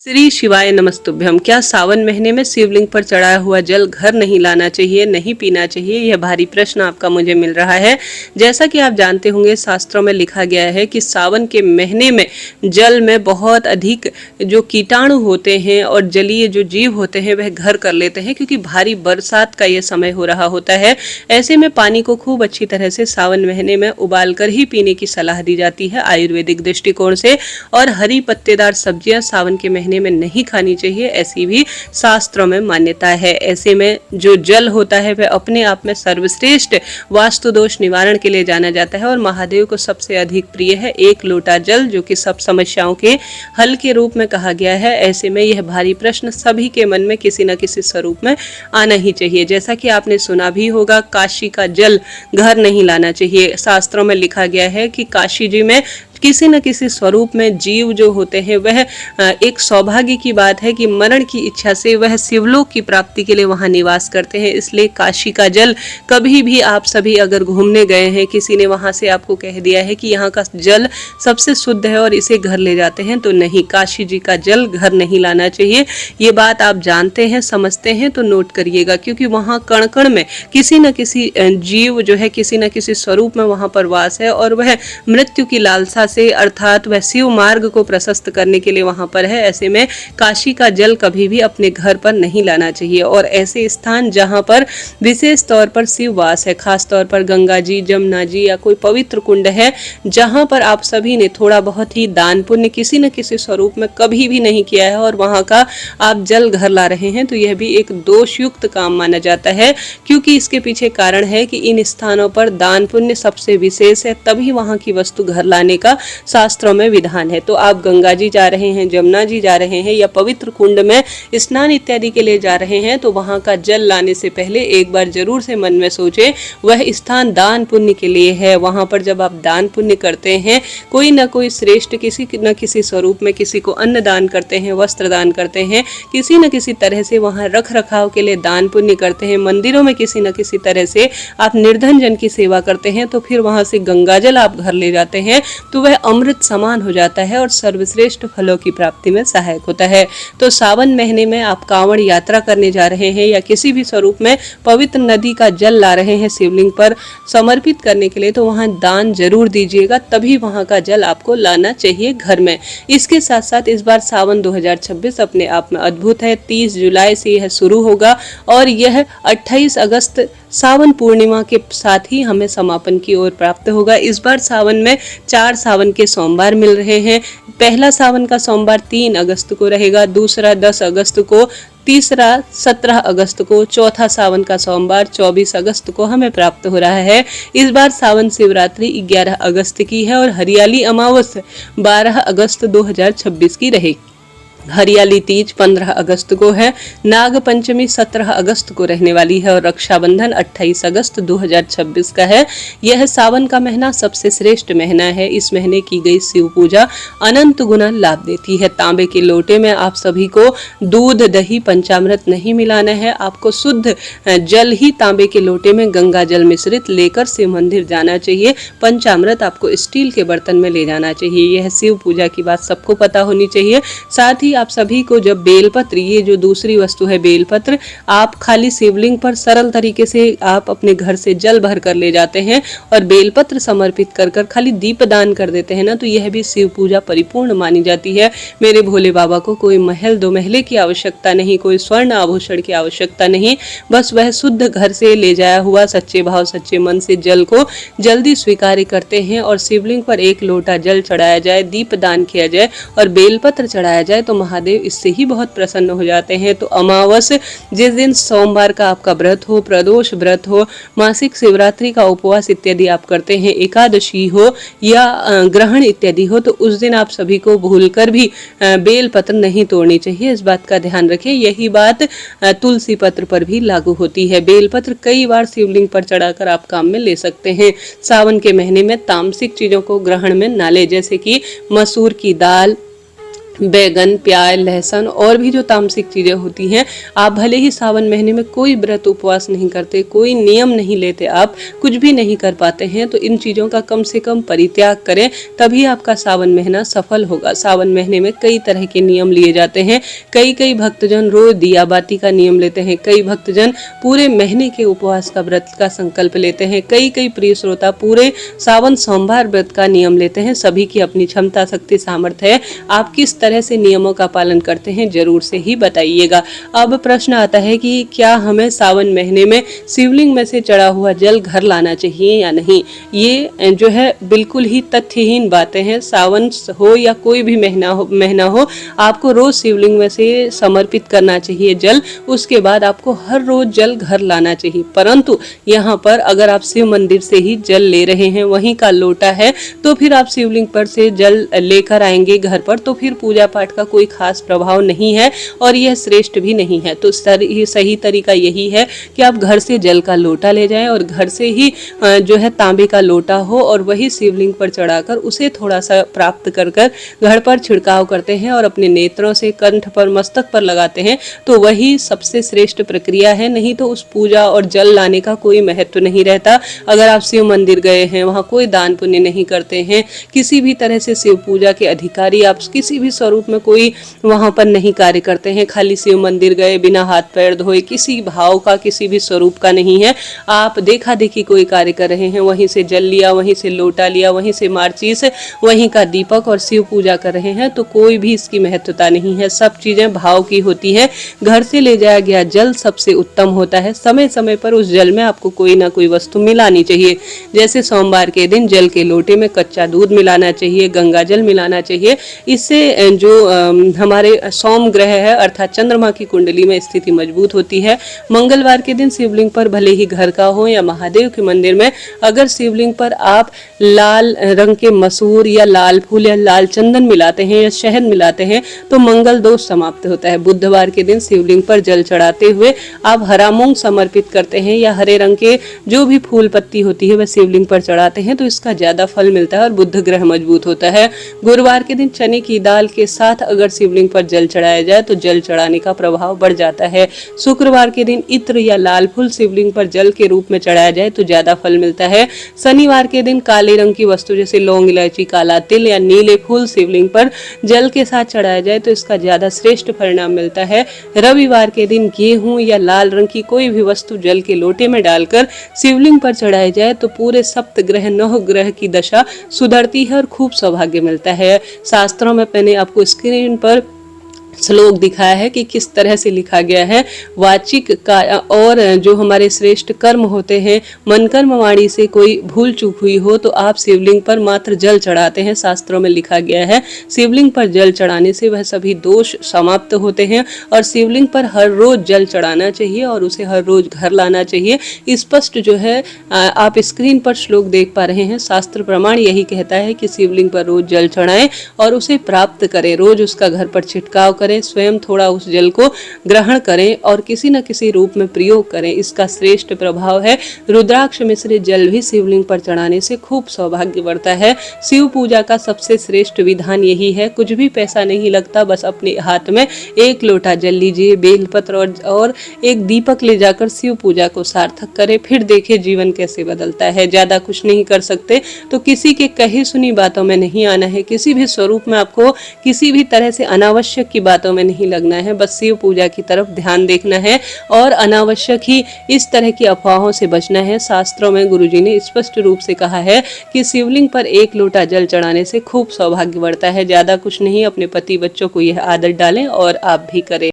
श्री शिवाय नमस्तुभ्यम। क्या सावन महीने में शिवलिंग पर चढ़ाया हुआ जल घर नहीं लाना चाहिए, नहीं पीना चाहिए? यह भारी प्रश्न आपका मुझे मिल रहा है। जैसा कि आप जानते होंगे, शास्त्रों में लिखा गया है कि सावन के महीने में जल में बहुत अधिक जो कीटाणु होते हैं और जलीय जो जीव होते हैं वह घर कर लेते हैं, क्योंकि भारी बरसात का ये समय हो रहा होता है। ऐसे में पानी को खूब अच्छी तरह से सावन महीने में उबाल कर ही पीने की सलाह दी जाती है आयुर्वेदिक दृष्टिकोण से। और हरी पत्तेदार सब्जियां सावन के महीने में नहीं खानी चाहिए, ऐसी भी शास्त्रों में मान्यता है। ऐसे में जो जल होता है वह अपने आप में सर्वश्रेष्ठ वास्तु दोष निवारण के लिए जाना जाता है और महादेव को सबसे अधिक प्रिय है एक लोटा जल, जो कि सब समस्याओं के हल के रूप में कहा गया है। ऐसे में यह भारी प्रश्न सभी के मन में किसी न किसी स्वरूप में आना ही चाहिए। जैसा कि आपने सुना भी होगा, काशी का जल घर नहीं लाना चाहिए। शास्त्रों में लिखा गया है कि काशी जी में किसी न किसी स्वरूप में जीव जो होते हैं वह एक सौभाग्य की बात है कि मरण की इच्छा से वह शिवलोक की प्राप्ति के लिए वहां निवास करते हैं। इसलिए काशी का जल कभी भी आप सभी अगर घूमने गए हैं, किसी ने वहां से आपको कह दिया है कि यहाँ का जल सबसे शुद्ध है और इसे घर ले जाते हैं, तो नहीं, काशी जी का जल घर नहीं लाना चाहिए। ये बात आप जानते हैं, समझते हैं तो नोट करिएगा, क्योंकि वहाँ कण कण में किसी न किसी जीव जो है किसी न किसी स्वरूप में वहां पर वास है और वह मृत्यु की लालसा से, अर्थात वह शिव मार्ग को प्रशस्त करने के लिए वहां पर है। ऐसे में काशी का जल कभी भी अपने घर पर नहीं लाना चाहिए। और ऐसे स्थान जहां पर विशेष तौर पर शिव वास है, खास तौर पर गंगा जी, जमुना जी या कोई पवित्र कुंड है, जहां पर आप सभी ने थोड़ा बहुत ही दान पुण्य किसी न किसी स्वरूप में कभी भी नहीं किया है और वहां का आप जल घर ला रहे हैं, तो यह भी एक दोषयुक्त काम माना जाता है। क्योंकि इसके पीछे कारण है कि इन स्थानों पर दान पुण्य सबसे विशेष है, तभी वहां की वस्तु घर लाने का शास्त्रों में विधान है। तो आप गंगा जी जा रहे हैं, जमुना जी जा रहे हैं या पवित्र कुंड में स्नान इत्यादि के लिए जा रहे हैं, तो वहां का जल लाने से पहले एक बार जरूर से मन में सोचें वह स्थान दान पुण्य के लिए है। वहां पर जब आप दान पुण्य करते हैं, कोई न कोई श्रेष्ठ किसी न किसी स्वरूप में किसी को अन्न दान करते हैं, वस्त्र दान करते हैं, किसी न किसी तरह से वहां रख रखाव के लिए दान पुण्य करते हैं, मंदिरों में किसी न किसी तरह से आप निर्धन जन की सेवा करते हैं, तो फिर वहां से गंगा जल आप घर ले जाते हैं, तो वह अमृत समान हो जाता है और सर्वश्रेष्ठ फलों की प्राप्ति में सहायक होता है। तो सावन महीने में आप कांवड़ यात्रा करने जा रहे हैं या किसी भी स्वरूप में पवित्र नदी का जल ला रहे हैं शिवलिंग पर समर्पित करने के लिए, तो वहां दान जरूर दीजिएगा, तभी वहां का जल आपको लाना चाहिए घर में। इसके साथ साथ इस बार सावन 2026 अपने आप में अद्भुत है। 30 जुलाई से यह शुरू होगा और यह 28 अगस्त सावन पूर्णिमा के साथ ही हमें समापन की ओर प्राप्त होगा। इस बार सावन में 4 सावन के सोमवार मिल रहे हैं। पहला सावन का सोमवार 3 अगस्त को रहेगा, दूसरा 10 अगस्त को, तीसरा 17 अगस्त को, चौथा सावन का सोमवार 24 अगस्त को हमें प्राप्त हो रहा है। इस बार सावन शिवरात्रि 11 अगस्त की है और हरियाली अमावस्या 12 अगस्त 2026 की रहेगी। हरियाली तीज 15 अगस्त को है, नाग पंचमी 17 अगस्त को रहने वाली है और रक्षाबंधन 28 अगस्त 2026 का है। यह सावन का महीना सबसे श्रेष्ठ महीना है। इस महीने की गई शिव पूजा अनंत गुना लाभ देती है। तांबे के लोटे में आप सभी को दूध, दही, पंचामृत नहीं मिलाना है। आपको शुद्ध जल ही तांबे के लोटे में गंगा जल मिश्रित लेकर शिव मंदिर जाना चाहिए। पंचामृत आपको स्टील के बर्तन में ले जाना चाहिए। यह शिव पूजा की बात सबको पता होनी चाहिए। साथ ही आप सभी को जब बेलपत्र, ये जो दूसरी वस्तु है बेलपत्र, आप खाली शिवलिंग पर सरल तरीके से आप अपने घर से जल भर कर ले जाते हैं और बेलपत्र समर्पित कर कर खाली दीप दान कर देते हैं ना, तो यह भी शिव पूजा परिपूर्ण मानी जाती है। मेरे भोले बाबा को कोई महल दो महले की आवश्यकता नहीं, कोई स्वर्ण आभूषण की आवश्यकता नहीं, बस वह शुद्ध घर से ले जाया हुआ सच्चे भाव सच्चे मन से जल को जल्दी स्वीकार करते हैं और शिवलिंग पर 1 लोटा जल चढ़ाया जाए, दीप दान किया जाए और बेलपत्र चढ़ाया जाए, तो महादेव इससे ही बहुत प्रसन्न हो जाते हैं। तो अमावस्या जिस दिन सोमवार का आपका व्रत हो, प्रदोष व्रत हो, मासिक शिवरात्रि का उपवास इत्यादि आप करते हैं, एकादशी हो या ग्रहण इत्यादि हो, तो उस दिन आप सभी को भूलकर भी बेल पत्र नहीं तोड़नी चाहिए। इस बात का ध्यान रखें। यही बात तुलसी पत्र पर भी लागू होती है। बेल पत्र कई बार शिवलिंग पर चढ़ाकर आप काम में ले सकते हैं। सावन के महीने में तामसिक चीजों को ग्रहण में ना ले, जैसे कि मसूर की दाल, बैगन, प्याज, लहसुन और भी जो तामसिक चीज़ें होती हैं, आप भले ही सावन महीने में कोई व्रत उपवास नहीं करते, कोई नियम नहीं लेते, आप कुछ भी नहीं कर पाते हैं, तो इन चीज़ों का कम से कम परित्याग करें, तभी आपका सावन महीना सफल होगा। सावन महीने में कई तरह के नियम लिए जाते हैं। कई भक्तजन रोज दिया बाती का नियम लेते हैं, कई भक्तजन पूरे महीने के उपवास का व्रत का संकल्प लेते हैं, कई प्रिय श्रोता पूरे सावन सोमवार व्रत का नियम लेते हैं। सभी की अपनी क्षमता, शक्ति, सामर्थ्य है। आप किस तरह से नियमों का पालन करते हैं जरूर से ही बताइएगा। अब प्रश्न आता है कि क्या हमें सावन महीने में शिवलिंग में से चढ़ा हुआ जल घर लाना चाहिए या नहीं। ये जो है बिल्कुल ही तथ्यहीन बातें हैं। सावन हो या कोई भी महीना हो आपको रोज शिवलिंग में से समर्पित करना चाहिए जल। उसके बाद आपको हर रोज जल घर लाना चाहिए। परंतु यहाँ पर अगर आप शिव मंदिर से ही जल ले रहे हैं, वहीं का लोटा है, तो फिर आप शिवलिंग पर से जल लेकर आएंगे घर पर, तो फिर पूजा पाठ का कोई खास प्रभाव नहीं है और यह श्रेष्ठ भी नहीं है। तो सही तरीका यही है कि आप घर से जल का लोटा ले जाएं और घर से ही जो है तांबे का लोटा हो और वही शिवलिंग पर चढ़ाकर उसे थोड़ा सा प्राप्त कर घर पर छिड़काव करते हैं और अपने नेत्रों से कंठ पर, मस्तक पर लगाते हैं, तो वही सबसे श्रेष्ठ प्रक्रिया है। नहीं तो उस पूजा और जल लाने का कोई महत्व नहीं रहता। अगर आप शिव मंदिर गए हैं, वहाँ कोई दान पुण्य नहीं करते हैं, किसी भी तरह से शिव पूजा के अधिकारी आप किसी भी स्वरूप में कोई वहाँ पर नहीं कार्य करते हैं, खाली शिव मंदिर गए बिना हाथ पैर धोए, किसी भाव का, किसी भी स्वरूप का नहीं है, आप देखा देखी कोई कार्य कर रहे हैं, वहीं से जल लिया, वहीं से लोटा लिया, वहीं से मार्चिस, वहीं का दीपक और शिव पूजा कर रहे हैं, तो कोई भी इसकी महत्वता नहीं है। सब चीजें भाव की होती है। घर से ले जाया गया जल सबसे उत्तम होता है। समय समय पर उस जल में आपको कोई ना कोई वस्तु मिलानी चाहिए। जैसे सोमवार के दिन जल के लोटे में कच्चा दूध मिलाना चाहिए, गंगा जल मिलाना चाहिए। इससे जो हमारे सोम ग्रह है अर्थात चंद्रमा की कुंडली में स्थिति मजबूत होती है। मंगलवार के दिन शिवलिंग पर भले ही घर का हो या महादेव के मंदिर में, अगर शिवलिंग पर आप लाल रंग के मसूर या लाल फूल या लाल चंदन मिलाते हैं या शहद मिलाते हैं तो मंगल दोष समाप्त होता है। बुधवार के दिन शिवलिंग पर जल चढ़ाते हुए आप हरा मूंग समर्पित करते हैं या हरे रंग के जो भी फूल पत्ती होती है वह शिवलिंग पर चढ़ाते हैं तो इसका ज्यादा फल मिलता है और बुध ग्रह मजबूत होता है। गुरुवार के दिन चने की दाल के साथ अगर शिवलिंग पर जल चढ़ाया जाए तो जल चढ़ाने का प्रभाव बढ़ जाता है। शुक्रवार के दिन इत्र या लाल फूल शिवलिंग पर जल के रूप में चढ़ाया जाए तो ज्यादा फल मिलता है। शनिवार के दिन काले रंग की वस्तु जैसे लौंग, इलायची, काला तिल या नीले फूल शिवलिंग पर जल के साथ चढ़ाया जाए तो इसका ज्यादा श्रेष्ठ परिणाम मिलता है। रविवार के दिन गेहूं या लाल रंग की कोई भी वस्तु जल के लोटे में डालकर शिवलिंग पर चढ़ाई जाए तो पूरे सप्त ग्रह, नौ ग्रह की दशा सुधरती है और खूब सौभाग्य मिलता है। शास्त्रों में मैंने आपको स्क्रीन पर श्लोक दिखाया है कि किस तरह से लिखा गया है। वाचिक का और जो हमारे श्रेष्ठ कर्म होते हैं, मन कर्म वाणी से कोई भूल चूक हुई हो तो आप शिवलिंग पर मात्र जल चढ़ाते हैं। शास्त्रों में लिखा गया है शिवलिंग पर जल चढ़ाने से वह सभी दोष समाप्त होते हैं और शिवलिंग पर हर रोज जल चढ़ाना चाहिए और उसे हर रोज घर लाना चाहिए। स्पष्ट जो है आप स्क्रीन पर श्लोक देख पा रहे हैं। शास्त्र प्रमाण यही कहता है कि शिवलिंग पर रोज जल चढ़ाएं और उसे प्राप्त करें, रोज उसका घर पर छिड़काव करें, स्वयं थोड़ा उस जल को ग्रहण करें और किसी न किसी रूप में प्रयोग करें। इसका श्रेष्ठ प्रभाव है। रुद्राक्ष मिश्रित जल भी शिवलिंग पर चढ़ाने से खूब सौभाग्य बढ़ता है। शिव पूजा का सबसे श्रेष्ठ विधान यही है। कुछ भी पैसा नहीं लगता, बस अपने हाथ में एक लोटा जल लीजिए, बेलपत्र और एक दीपक ले जाकर शिव पूजा को सार्थक करें, फिर देखें जीवन कैसे बदलता है। ज्यादा कुछ नहीं कर सकते तो किसी के कही सुनी बातों में नहीं आना है, किसी भी स्वरूप में आपको किसी भी तरह से अनावश्यक की बातों में नहीं लगना है। बस शिव पूजा की तरफ ध्यान देखना है और अनावश्यक ही इस तरह की अफवाहों से बचना है। शास्त्रों में गुरुजी ने स्पष्ट रूप से कहा है कि शिवलिंग पर एक लोटा जल चढ़ाने से खूब सौभाग्य बढ़ता है। ज्यादा कुछ नहीं, अपने पति बच्चों को यह आदत डालें और आप भी करें।